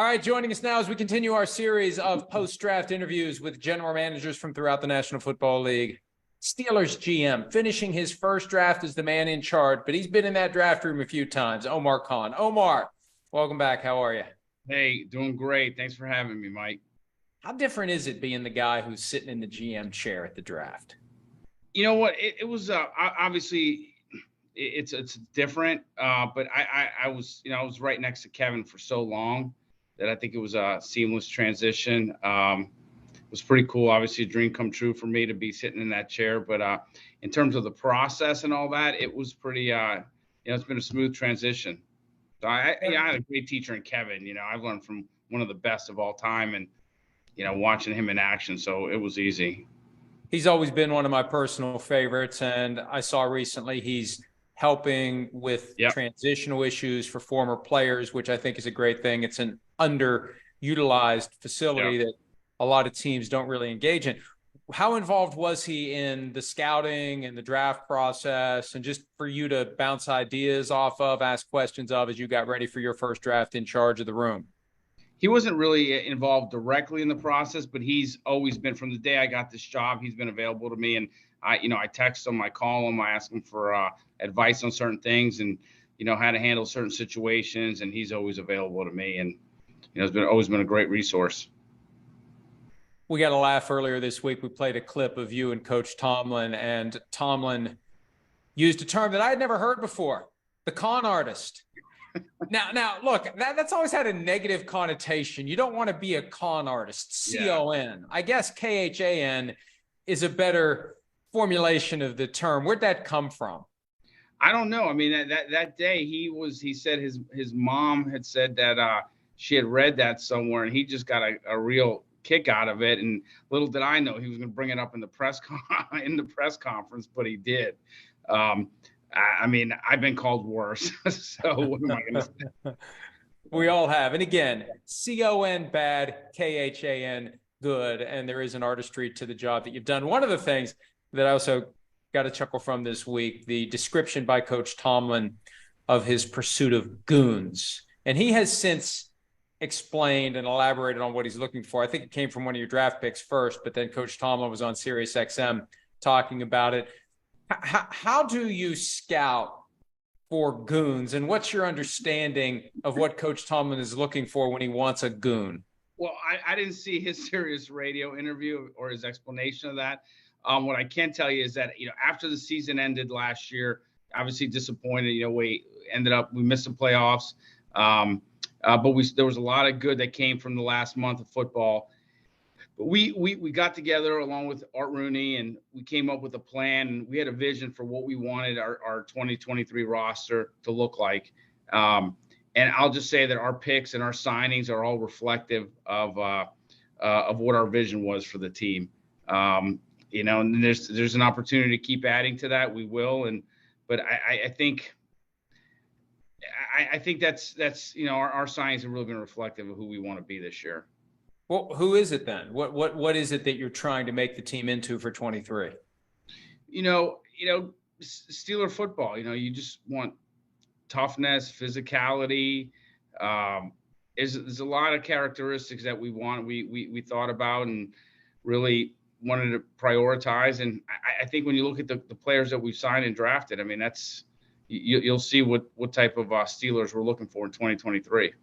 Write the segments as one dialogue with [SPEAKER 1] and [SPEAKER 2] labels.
[SPEAKER 1] All right, joining us now as we continue our series of post-draft interviews with general managers from throughout the National Football League. Steelers GM, finishing his first draft as the man in charge, but he's been in that draft room a few times, Omar Khan. Omar, welcome back. How are you?
[SPEAKER 2] Hey, doing great. Thanks for having me, Mike.
[SPEAKER 1] How different is it being the guy who's sitting in the GM chair at the draft?
[SPEAKER 2] You know what? It was obviously it's different, but I was right next to Kevin for so long that I think it was a seamless transition. It was pretty cool. Obviously, a dream come true for me to be sitting in that chair. But in terms of the process and all that, it was pretty. It's been a smooth transition. So I had a great teacher in Kevin. I've learned from one of the best of all time, and watching him in action. So it was easy.
[SPEAKER 1] He's always been one of my personal favorites, and I saw recently he's helping with transitional issues for former players, which I think is a great thing. It's an underutilized facility that a lot of teams don't really engage in. How involved was he in the scouting and the draft process, and just for you to bounce ideas off of, ask questions of as you got ready for your first draft in charge of the room?
[SPEAKER 2] He wasn't really involved directly in the process, but he's always been, from the day I got this job, he's been available to me. And I text him, I call him, I ask him for advice on certain things, and how to handle certain situations. And he's always available to me, and it's always been a great resource.
[SPEAKER 1] We got a laugh earlier this week. We played a clip of you and Coach Tomlin, and Tomlin used a term that I had never heard before: the con artist. Now, look, that's always had a negative connotation. You don't want to be a con artist, C-O-N. I guess K-H-A-N is a better formulation of the term. Where'd that come from?
[SPEAKER 2] I don't know. I mean, that day he said his mom had said that she had read that somewhere, and he just got a real kick out of it. And little did I know he was going to bring it up in the press conference, but he did. I mean, I've been called worse. So what am I going to say?
[SPEAKER 1] We all have. And again, C-O-N bad, K-H-A-N good. And there is an artistry to the job that you've done. One of the things that I also got a chuckle from this week, the description by Coach Tomlin of his pursuit of goons. And he has since explained and elaborated on what he's looking for. I think it came from one of your draft picks first, but then Coach Tomlin was on Sirius XM talking about it. How do you scout for goons, and what's your understanding of what Coach Tomlin is looking for when he wants a goon?
[SPEAKER 2] Well, I didn't see his Sirius radio interview or his explanation of that. What I can tell you is that, after the season ended last year, obviously disappointed, we missed the playoffs. But there was a lot of good that came from the last month of football. But we got together along with Art Rooney, and we came up with a plan, and we had a vision for what we wanted our 2023 roster to look like. And I'll just say that our picks and our signings are all reflective of what our vision was for the team. And there's an opportunity to keep adding to that. We will. But I think that's our signings have really been reflective of who we want to be this year.
[SPEAKER 1] Well, who is it then? What is it that you're trying to make the team into for 23?
[SPEAKER 2] Steeler football. You just want toughness, physicality. There's a lot of characteristics that we want. We thought about and really wanted to prioritize. And I think when you look at the players that we've signed and drafted, I mean, you'll see what type of Steelers we're looking for in 2023.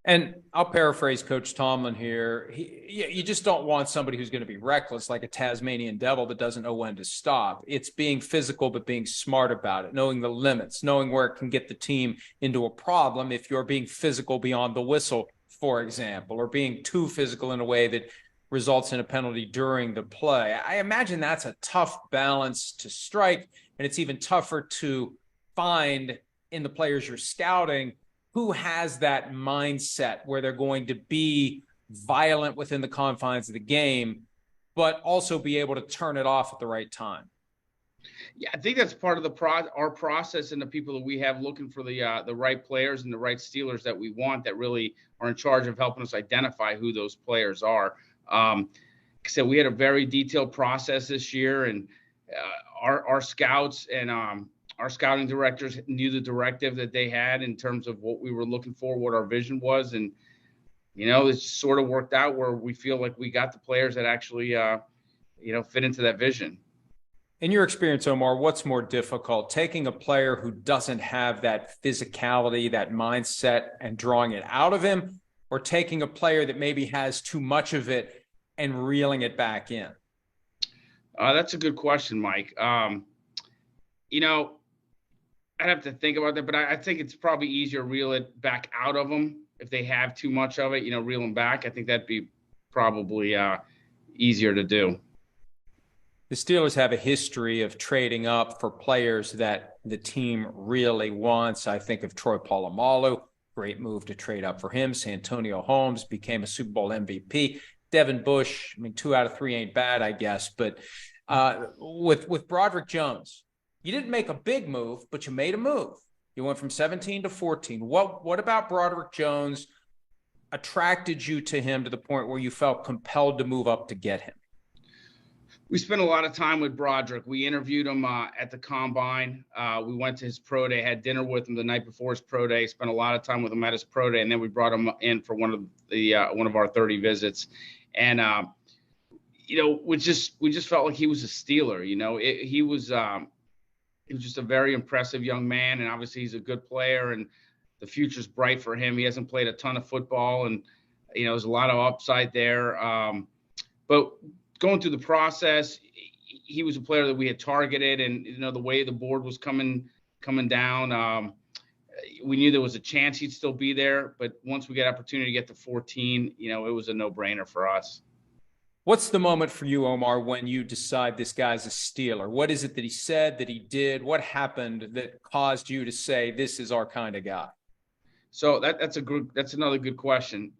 [SPEAKER 1] And I'll paraphrase Coach Tomlin here. You just don't want somebody who's going to be reckless, like a Tasmanian devil that doesn't know when to stop. It's being physical, but being smart about it, knowing the limits, knowing where it can get the team into a problem if you're being physical beyond the whistle, for example, or being too physical in a way that results in a penalty during the play. I imagine that's a tough balance to strike, and it's even tougher to find in the players you're scouting who has that mindset where they're going to be violent within the confines of the game, but also be able to turn it off at the right time.
[SPEAKER 2] Yeah, I think that's part of our process, and the people that we have looking for the right players and the right Steelers that we want, that really are in charge of helping us identify who those players are. So we had a very detailed process this year, and our scouts and our scouting directors knew the directive that they had in terms of what we were looking for, what our vision was. And it's sort of worked out where we feel like we got the players that actually, fit into that vision.
[SPEAKER 1] In your experience, Omar, what's more difficult, taking a player who doesn't have that physicality, that mindset, and drawing it out of him, or taking a player that maybe has too much of it and reeling it back in?
[SPEAKER 2] That's a good question, Mike. I'd have to think about that, but I think it's probably easier to reel it back out of them if they have too much of it, reel them back. I think that'd be probably easier to do.
[SPEAKER 1] The Steelers have a history of trading up for players that the team really wants. I think of Troy Polamalu, great move to trade up for him. Santonio Holmes became a Super Bowl MVP. Devin Bush, 2 out of 3 ain't bad, I guess. But with Broderick Jones, you didn't make a big move, but you made a move. You went from 17 to 14. What about Broderick Jones attracted you to him to the point where you felt compelled to move up to get him?
[SPEAKER 2] We spent a lot of time with Broderick. We interviewed him at the Combine. We went to his pro day, had dinner with him the night before his pro day, spent a lot of time with him at his pro day, and then we brought him in for one of our 30 visits. And we just felt like he was a Steeler. He was just a very impressive young man, and obviously he's a good player, and the future's bright for him. He hasn't played a ton of football, and there's a lot of upside there. But going through the process, he was a player that we had targeted, and the way the board was coming down, we knew there was a chance he'd still be there. But once we got opportunity to get to 14, it was a no-brainer for us.
[SPEAKER 1] What's the moment for you, Omar, when you decide this guy's a Steeler? What is it that he said, that he did? What happened that caused you to say this is our kind of guy?
[SPEAKER 2] So that's another good question.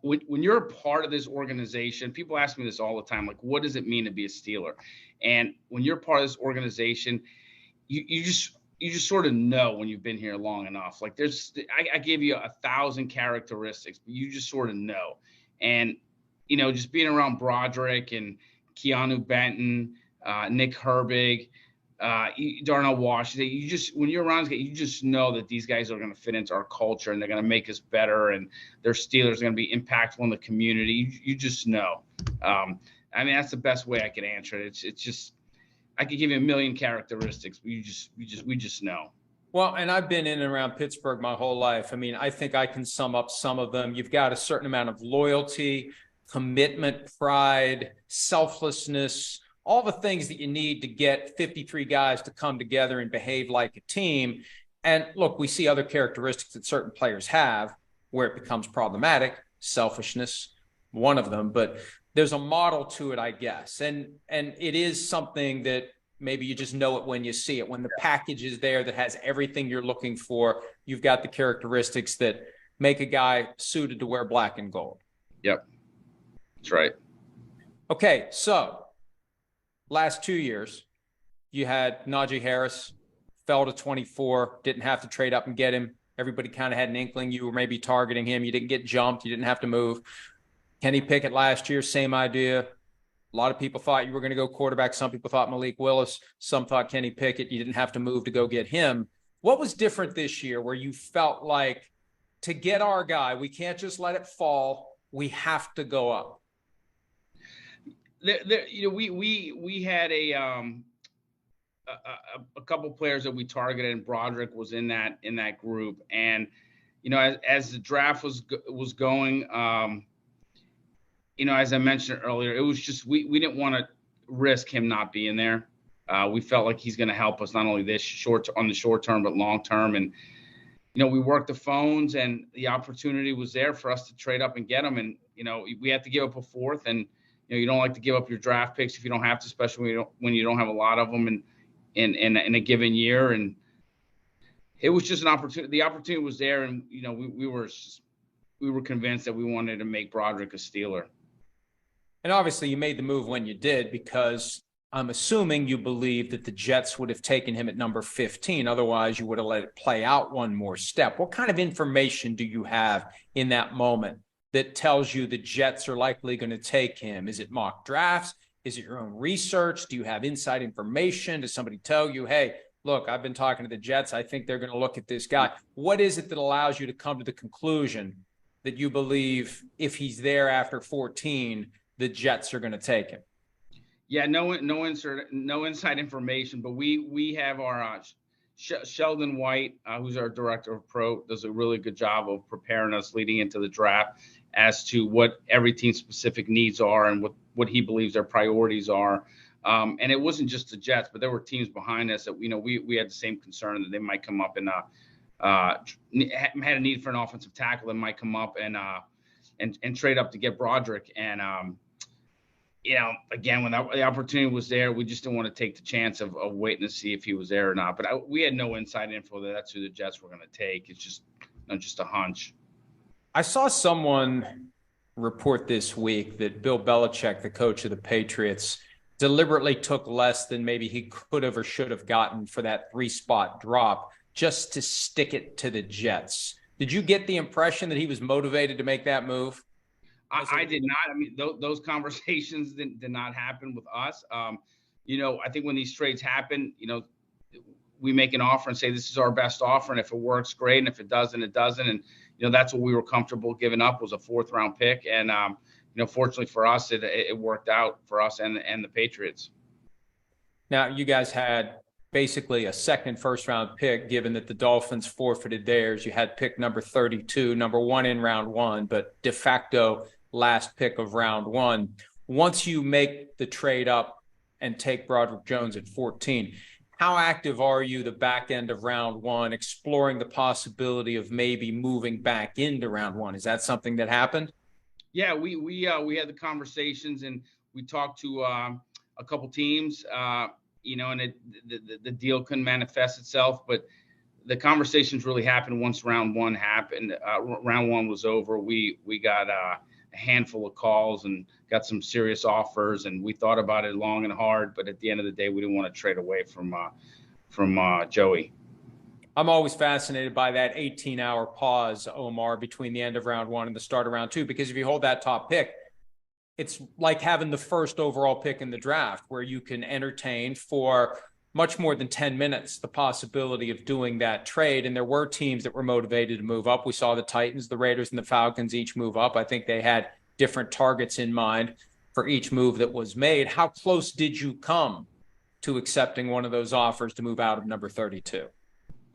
[SPEAKER 2] When you're a part of this organization, people ask me this all the time, like, what does it mean to be a Steeler? And when you're part of this organization, you just sort of know when you've been here long enough. Like I gave you 1,000 characteristics, but you just sort of know. And, just being around Broderick and Keanu Benton, Nick Herbig, Darnell Washington, when you're around, you just know that these guys are going to fit into our culture and they're going to make us better, and their Steelers are going to be impactful in the community. You just know. That's the best way I could answer it. It's just, I could give you a million characteristics, but we just know.
[SPEAKER 1] Well, and I've been in and around Pittsburgh my whole life. I think I can sum up some of them. You've got a certain amount of loyalty, commitment, pride, selflessness, all the things that you need to get 53 guys to come together and behave like a team. And look, we see other characteristics that certain players have where it becomes problematic. Selfishness, one of them, but there's a model to it, I guess. And it is something that maybe you just know it when you see it. When the package is there that has everything you're looking for, you've got the characteristics that make a guy suited to wear black and gold.
[SPEAKER 2] Yep. That's right.
[SPEAKER 1] Okay, so last 2 years, you had Najee Harris, fell to 24, didn't have to trade up and get him. Everybody kind of had an inkling you were maybe targeting him. You didn't get jumped. You didn't have to move. Kenny Pickett last year, same idea. A lot of people thought you were going to go quarterback. Some people thought Malik Willis. Some thought Kenny Pickett. You didn't have to move to go get him. What was different this year where you felt like, to get our guy, we can't just let it fall. We have to go up?
[SPEAKER 2] We had a couple players that we targeted, and Broderick was in that group. And as the draft was going, as I mentioned earlier, it was just we didn't want to risk him not being there. We felt like he's going to help us not only on the short term but long term. And we worked the phones, and the opportunity was there for us to trade up and get him. And we had to give up a fourth, and you don't like to give up your draft picks if you don't have to, especially when you don't have a lot of them in a given year. And it was just an opportunity. The opportunity was there, and we were convinced that we wanted to make Broderick a Steeler.
[SPEAKER 1] And obviously, you made the move when you did because I'm assuming you believe that the Jets would have taken him at number 15. Otherwise, you would have let it play out one more step. What kind of information do you have in that moment that tells you the Jets are likely going to take him? Is it mock drafts? Is it your own research? Do you have inside information? Does somebody tell you, hey, look, I've been talking to the Jets. I think they're going to look at this guy. What is it that allows you to come to the conclusion that you believe if he's there after 14, the Jets are going to take him?
[SPEAKER 2] Yeah, no inside information, but we have our Sheldon White, who's our director of pro, does a really good job of preparing us leading into the draft as to what every team's specific needs are and what he believes their priorities are. And it wasn't just the Jets, but there were teams behind us that, we had the same concern that they might come up and had a need for an offensive tackle that might come up and trade up to get Broderick. And, again, when the opportunity was there, we just didn't want to take the chance of waiting to see if he was there or not. But we had no inside info that that's who the Jets were going to take. It's just a hunch.
[SPEAKER 1] I saw someone report this week that Bill Belichick, the coach of the Patriots, deliberately took less than maybe he could have or should have gotten for that 3-spot drop just to stick it to the Jets. Did you get the impression that he was motivated to make that move?
[SPEAKER 2] I did not. I mean, those conversations did not happen with us. I think when these trades happen, we make an offer and say, this is our best offer. And if it works, great. And if it doesn't, it doesn't. And, that's what we were comfortable giving up, was a 4th-round pick. And, fortunately for us, it worked out for us and the Patriots.
[SPEAKER 1] Now, you guys had basically a second first-round pick, given that the Dolphins forfeited theirs. You had pick number 32, number 1 in round 1, but de facto last pick of round 1. Once you make the trade up and take Broderick Jones at 14, how active are you the back end of round 1, exploring the possibility of maybe moving back into round 1? Is that something that happened?
[SPEAKER 2] Yeah, we had the conversations, and we talked to a couple teams, and the deal couldn't manifest itself, but the conversations really happened once round 1 happened. Round 1 was over. We got a handful of calls and got some serious offers, and we thought about it long and hard, but at the end of the day, we didn't want to trade away from Joey.
[SPEAKER 1] I'm always fascinated by that 18-hour pause, Omar, between the end of round 1 and the start of round 2, because if you hold that top pick, it's like having the first overall pick in the draft, where you can entertain for much more than 10 minutes the possibility of doing that trade. And there were teams that were motivated to move up. We saw the Titans, the Raiders, and the Falcons each move up. I think they had different targets in mind for each move that was made. How close did you come to accepting one of those offers to move out of number 32?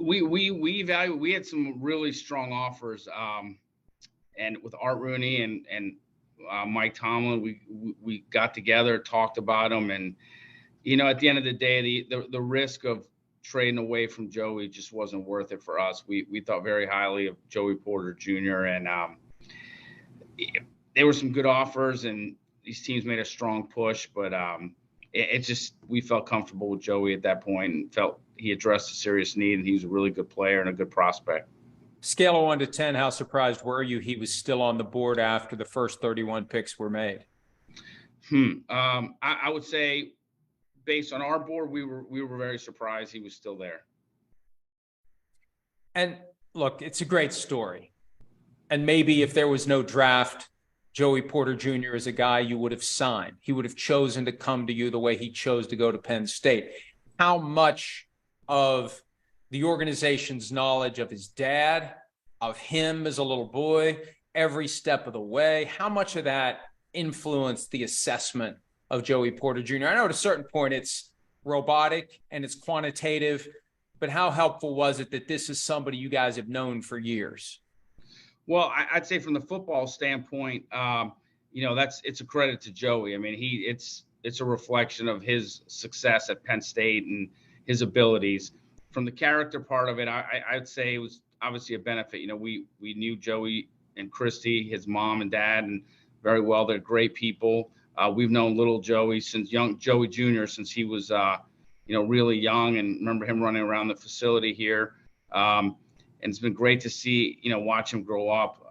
[SPEAKER 1] We had some really strong offers, and with Art Rooney and Mike Tomlin, we got together, talked about them, and at the end of the day, the risk of trading away from Joey just wasn't worth it for us. We thought very highly of Joey Porter Jr. and there were some good offers, and these teams made a strong push, but we felt comfortable with Joey at that point and felt he addressed a serious need, and he was a really good player and a good prospect. Scale of 1 to 10, how surprised were you he was still on the board after the first 31 picks were made?
[SPEAKER 2] I would say, based on our board, we were very surprised he was still there.
[SPEAKER 1] And look, it's a great story. And maybe if there was no draft, Joey Porter Jr. is a guy you would have signed. He would have chosen to come to you the way he chose to go to Penn State. How much of the organization's knowledge of his dad, of him as a little boy, every step of the way, how much of that influenced the assessment of Joey Porter Jr.? I know at a certain point it's robotic and it's quantitative, but how helpful was it that this is somebody you guys have known for years?
[SPEAKER 2] Well, I'd say from the football standpoint, it's a credit to Joey. I mean, it's a reflection of his success at Penn State and his abilities. From the character part of it, I'd say it was obviously a benefit. We knew Joey and Christy, his mom and dad, and very well. They're great people. We've known little Joey Joey Jr. since he was, really young, and remember him running around the facility here. And it's been great to see, watch him grow up.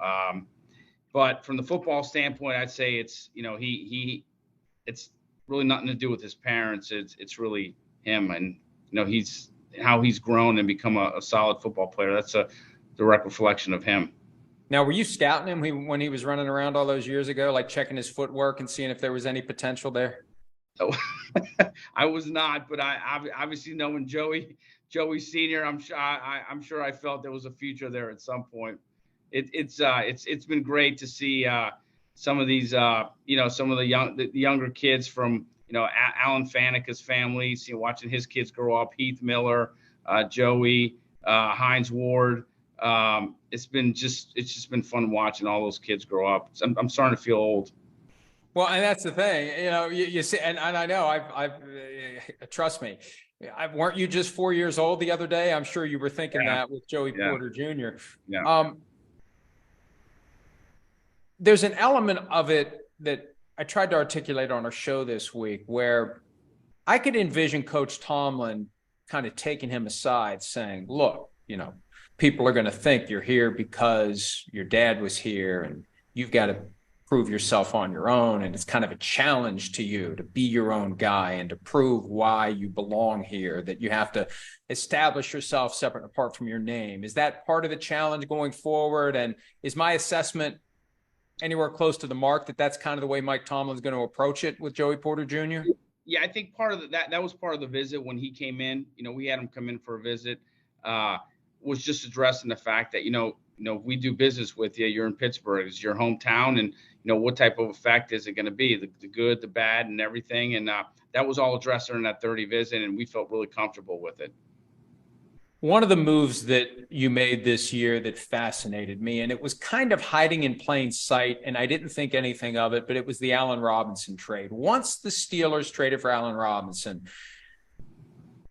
[SPEAKER 2] But from the football standpoint, I'd say it's, it's really nothing to do with his parents. It's really him, and how he's grown and become a solid football player. That's a direct reflection of him.
[SPEAKER 1] Now, were you scouting him when he was running around all those years ago, like checking his footwork and seeing if there was any potential there?
[SPEAKER 2] Oh, I was not, but I obviously knowing Joey Senior, I'm sure I felt there was a future there at some point. It's been great to see some of these some of the younger kids from Alan Faneca's family, watching his kids grow up, Heath Miller, Joey, Hines Ward. It's just been fun watching all those kids grow up. I'm starting to feel old.
[SPEAKER 1] Well, and that's the thing, you see, and I know I've trust me. Weren't you just 4 years old the other day? I'm sure you were thinking that with Joey Porter Jr.
[SPEAKER 2] Yeah.
[SPEAKER 1] There's an element of it that I tried to articulate on our show this week where I could envision Coach Tomlin kind of taking him aside saying, look, people are going to think you're here because your dad was here and you've got to prove yourself on your own. And it's kind of a challenge to you to be your own guy and to prove why you belong here, that you have to establish yourself separate and apart from your name. Is that part of the challenge going forward? And is my assessment anywhere close to the mark that that's kind of the way Mike Tomlin's going to approach it with Joey Porter Jr.?
[SPEAKER 2] Yeah, I think part of that was part of the visit when he came in. We had him come in for a visit. Was just addressing the fact that we do business with you. You're in Pittsburgh. It's your hometown, and what type of effect is it going to be? The good, the bad, and everything. And that was all addressed during that 30 visit, and we felt really comfortable with it.
[SPEAKER 1] One of the moves that you made this year that fascinated me, and it was kind of hiding in plain sight, and I didn't think anything of it, but it was the Allen Robinson trade. Once the Steelers traded for Allen Robinson,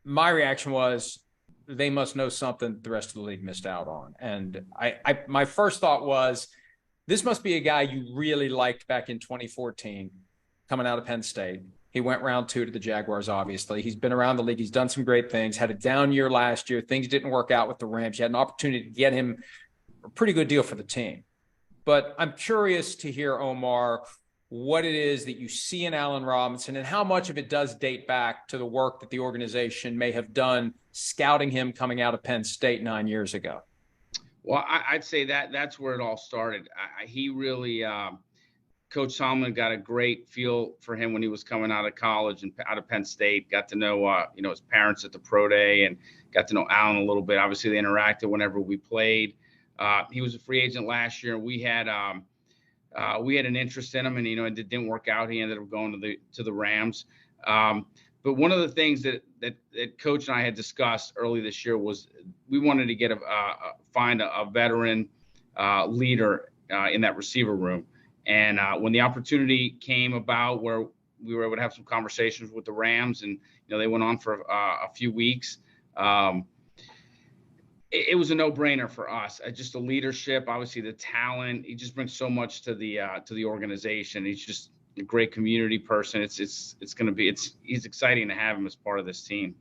[SPEAKER 1] my reaction was they must know something the rest of the league missed out on. And my first thought was, this must be a guy you really liked back in 2014 coming out of Penn State. He went round 2 to the Jaguars, obviously. He's been around the league. He's done some great things, had a down year last year. Things didn't work out with the Rams. You had an opportunity to get him a pretty good deal for the team. But I'm curious to hear, Omar, what it is that you see in Allen Robinson and how much of it does date back to the work that the organization may have done scouting him coming out of Penn State 9 years ago.
[SPEAKER 2] Well, I'd say that's where it all started. He really Coach Tomlin got a great feel for him when he was coming out of college and out of Penn State. Got to know, his parents at the pro day and got to know Allen a little bit. Obviously, they interacted whenever we played. He was a free agent last year. We had an interest in him, and it didn't work out. He ended up going to the Rams. But one of the things that Coach and I had discussed early this year was we wanted to find a veteran leader in that receiver room. And when the opportunity came about where we were able to have some conversations with the Rams, and they went on for a few weeks, it was a no-brainer for us. Just the leadership, obviously the talent. He just brings so much to the organization. He's just a great community person. He's exciting to have him as part of this team.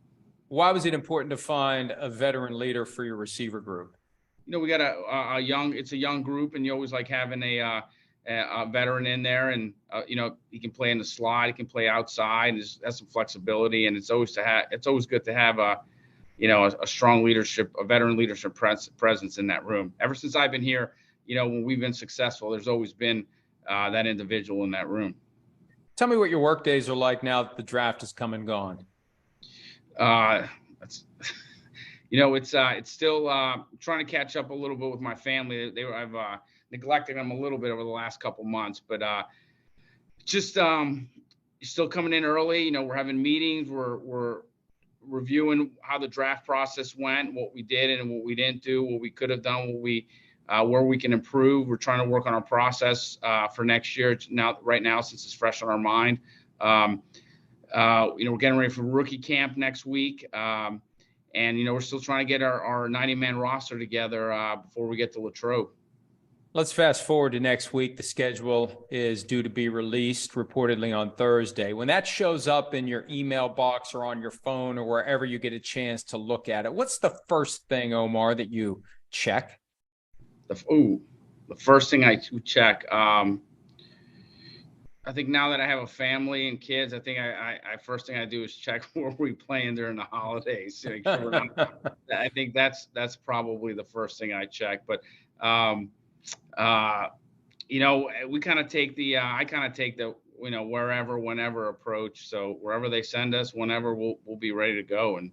[SPEAKER 1] Why was it important to find a veteran leader for your receiver group?
[SPEAKER 2] We got it's a young group, and you always like having a veteran in there, and he can play in the slot, he can play outside, and has some flexibility, and it's always good to have a strong leadership, a veteran leadership presence in that room. Ever since I've been here, when we've been successful, there's always been that individual in that room.
[SPEAKER 1] Tell me what your work days are like now that the draft has come and gone.
[SPEAKER 2] It's still trying to catch up a little bit with my family. I've neglected them a little bit over the last couple months, but just still coming in early. We're having meetings. We're reviewing how the draft process went, what we did and what we didn't do, what we could have done, where we can improve. We're trying to work on our process for next year. Right now, since it's fresh on our mind, we're getting ready for rookie camp next week. And we're still trying to get our 90-man roster together before we get to Latrobe.
[SPEAKER 1] Let's fast forward to next week. The schedule is due to be released reportedly on Thursday. When that shows up in your email box or on your phone or wherever you get a chance to look at it, what's the first thing, Omar, that you check?
[SPEAKER 2] The first thing I check, I think now that I have a family and kids, I think I first thing I do is check where we playing during the holidays. To make sure I think that's probably the first thing I check. But we kind of take I kind of take the wherever, whenever approach. So wherever they send us, whenever we'll be ready to go, and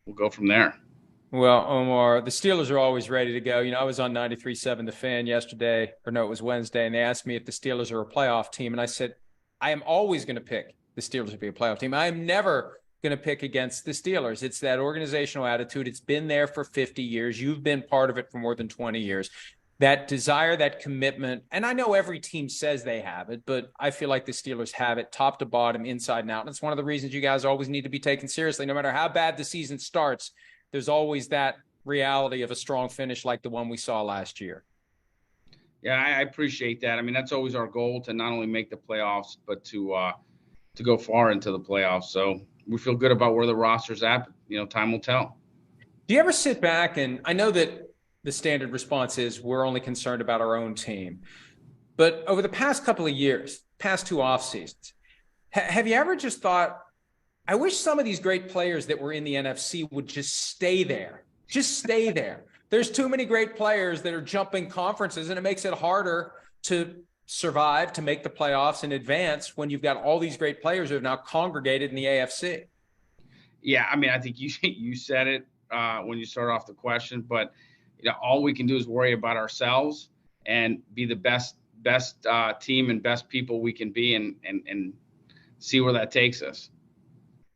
[SPEAKER 2] we'll go from there.
[SPEAKER 1] Well, Omar, the Steelers are always ready to go. I was on 93.7 The Fan yesterday, or no, it was Wednesday, and they asked me if the Steelers are a playoff team. And I said, I am always going to pick the Steelers to be a playoff team. I am never going to pick against the Steelers. It's that organizational attitude. It's been there for 50 years. You've been part of it for more than 20 years. That desire, that commitment, and I know every team says they have it, but I feel like the Steelers have it top to bottom, inside and out. And it's one of the reasons you guys always need to be taken seriously. No matter how bad the season starts, there's always that reality of a strong finish like the one we saw last year.
[SPEAKER 2] Yeah, I appreciate that. I mean, that's always our goal, to not only make the playoffs, but to go far into the playoffs. So we feel good about where the roster's at. Time will tell.
[SPEAKER 1] Do you ever sit back, and I know that the standard response is we're only concerned about our own team, but over the past couple of years, past two off seasons, have you ever just thought, I wish some of these great players that were in the NFC would just stay there. Just stay there. There's too many great players that are jumping conferences, and it makes it harder to survive, to make the playoffs and advance when you've got all these great players who have now congregated in the AFC.
[SPEAKER 2] Yeah, I mean, I think you said it when you started off the question, but all we can do is worry about ourselves and be the best team and best people we can be, and see where that takes us.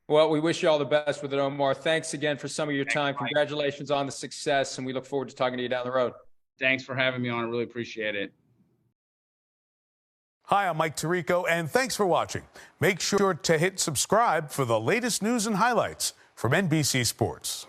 [SPEAKER 1] Well, we wish you all the best with it, Omar. Thanks again for some of your time.
[SPEAKER 2] Mike.
[SPEAKER 1] Congratulations on the success, and we look forward to talking to you down the road.
[SPEAKER 2] Thanks for having me on. I really appreciate it.
[SPEAKER 3] Hi, I'm Mike Tirico, and thanks for watching. Make sure to hit subscribe for the latest news and highlights from NBC Sports.